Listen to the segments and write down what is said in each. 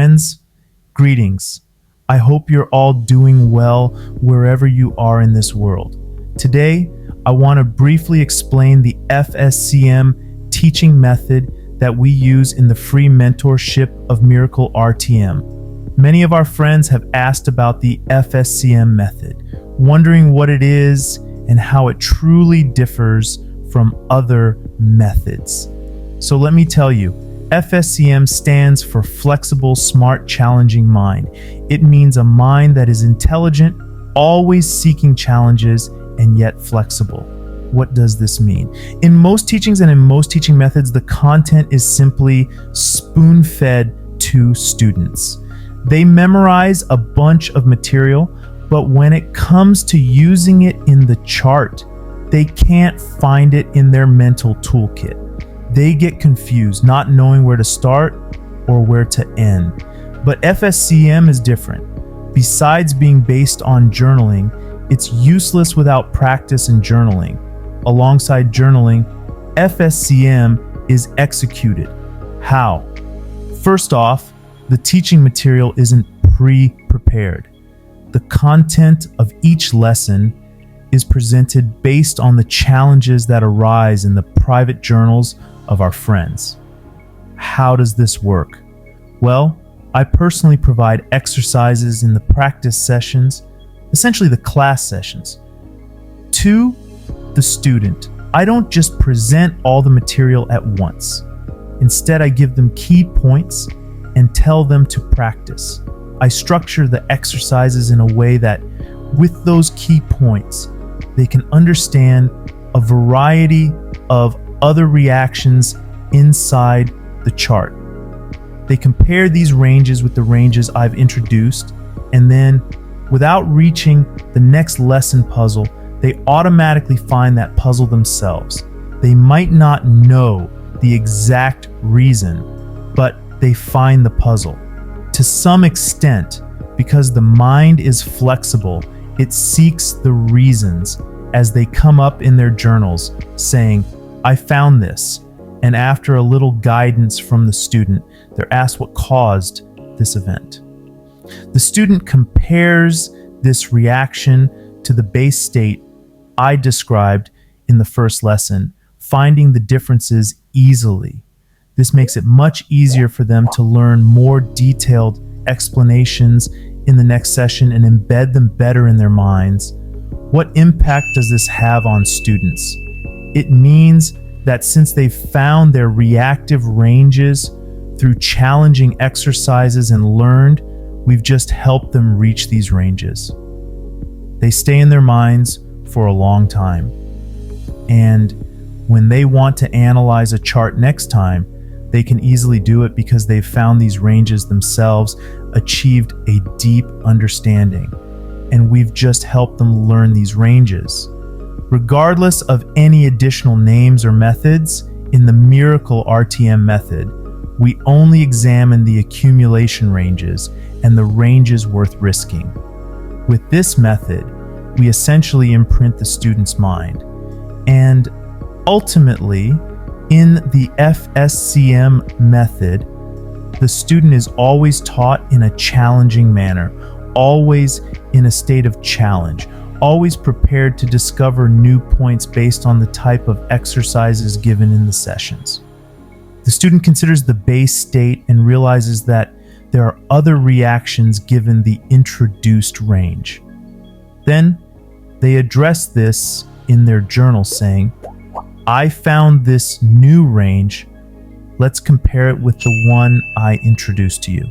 friends, greetings. I hope you're all doing well wherever you are in this world. Today, I want to briefly explain the FSCM teaching method that we use in the free mentorship of Miracle RTM. Many of our friends have asked about the FSCM method, wondering what it is and how it truly differs from other methods. So let me tell you, FSCM stands for Flexible, Smart, Challenging Mind. It means a mind that is intelligent, always seeking challenges, and yet flexible. What does this mean? In most teachings and in most teaching methods, the content is simply spoon-fed to students. They memorize a bunch of material, but when it comes to using it in the chart, they can't find it in their mental toolkit. They get confused, not knowing where to start or where to end. But FSCM is different. Besides being based on journaling, it's useless without practice in journaling. Alongside journaling, FSCM is executed. How? First off, the teaching material isn't pre-prepared. The content of each lesson is presented based on the challenges that arise in the private journals of our friends. How does this work? Well, I personally provide exercises in the practice sessions, essentially the class sessions, to the student. I don't just present all the material at once. Instead, I give them key points and tell them to practice. I structure the exercises in a way that, with those key points, they can understand a variety of other reactions inside the chart. They compare these ranges with the ranges I've introduced, and then, without reaching the next lesson puzzle, they automatically find that puzzle themselves. They might not know the exact reason, but they find the puzzle. To some extent, because the mind is flexible, it seeks the reasons as they come up in their journals, saying, I found this. And after a little guidance from the student, they're asked what caused this event. The student compares this reaction to the base state I described in the first lesson, finding the differences easily. This makes it much easier for them to learn more detailed explanations in the next session and embed them better in their minds. What impact does this have on students? It means that since they've found their reactive ranges through challenging exercises and learned, we've just helped them reach these ranges. They stay in their minds for a long time. And when they want to analyze a chart next time, they can easily do it because they've found these ranges themselves, achieved a deep understanding, and we've just helped them learn these ranges. Regardless of any additional names or methods, in the Miracle RTM method, we only examine the accumulation ranges and the ranges worth risking. With this method, we essentially imprint the student's mind. And ultimately, in the FSCM method, the student is always taught in a challenging manner, always in a state of challenge, always prepared to discover new points based on the type of exercises given in the sessions. The student considers the base state and realizes that there are other reactions given the introduced range. Then they address this in their journal saying, I found this new range. Let's compare it with the one I introduced to you.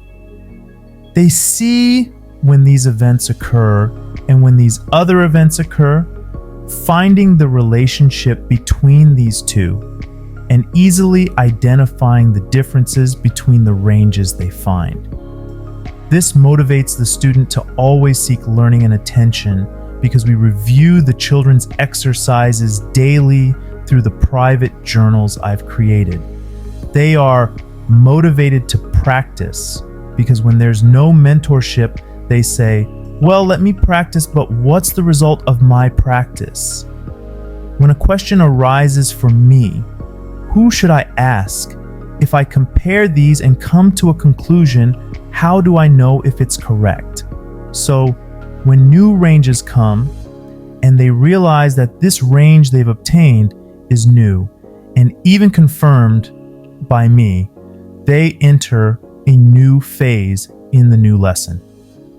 They see when these events occur and when these other events occur, finding the relationship between these two and easily identifying the differences between the ranges they find. This motivates the student to always seek learning and attention because we review the children's exercises daily through the private journals I've created. They are motivated to practice because when there's no mentorship, they say, well, let me practice, but what's the result of my practice? When a question arises for me, who should I ask? If I compare these and come to a conclusion, how do I know if it's correct? So when new ranges come and they realize that this range they've obtained is new and even confirmed by me, they enter a new phase in the new lesson.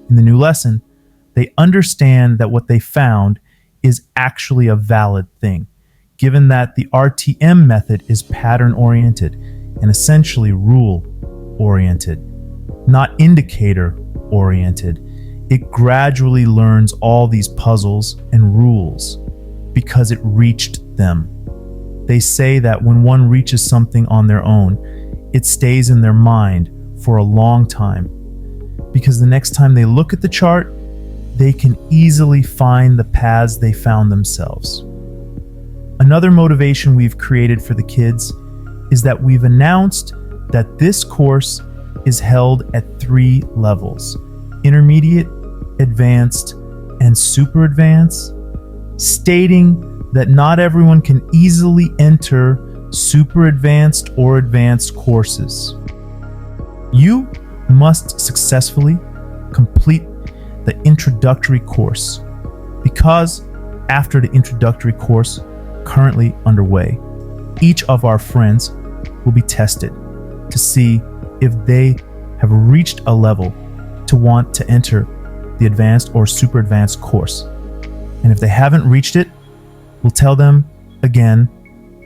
In the new lesson, they understand that what they found is actually a valid thing, given that the RTM method is pattern-oriented and essentially rule-oriented, not indicator-oriented. It gradually learns all these puzzles and rules because it reached them. They say that when one reaches something on their own, it stays in their mind for a long time, because the next time they look at the chart, they can easily find the paths they found themselves. Another motivation we've created for the kids is that we've announced that this course is held at 3 levels: intermediate, advanced, and super advanced, stating that not everyone can easily enter super advanced or advanced courses. You must successfully complete the introductory course, because after the introductory course currently underway, each of our friends will be tested to see if they have reached a level to want to enter the advanced or super advanced course. And if they haven't reached it, we'll tell them again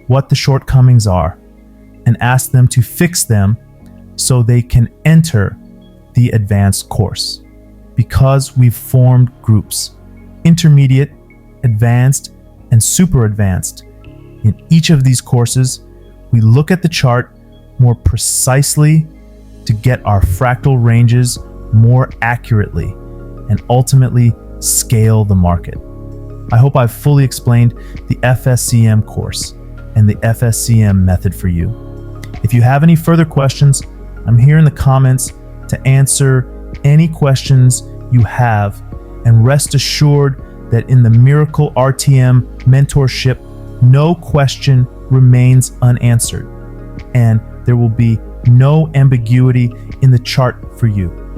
what the shortcomings are and ask them to fix them so they can enter the advanced course. Because we've formed groups, intermediate, advanced, and super advanced. In each of these courses, we look at the chart more precisely to get our fractal ranges more accurately and ultimately scale the market. I hope I've fully explained the FSCM course and the FSCM method for you. If you have any further questions, I'm here in the comments to answer any questions you have, and rest assured that in the Miracle RTM mentorship, no question remains unanswered, and there will be no ambiguity in the chart for you.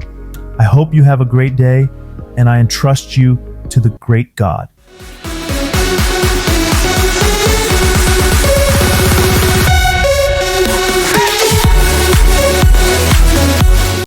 I hope you have a great day, and I entrust you to the great God.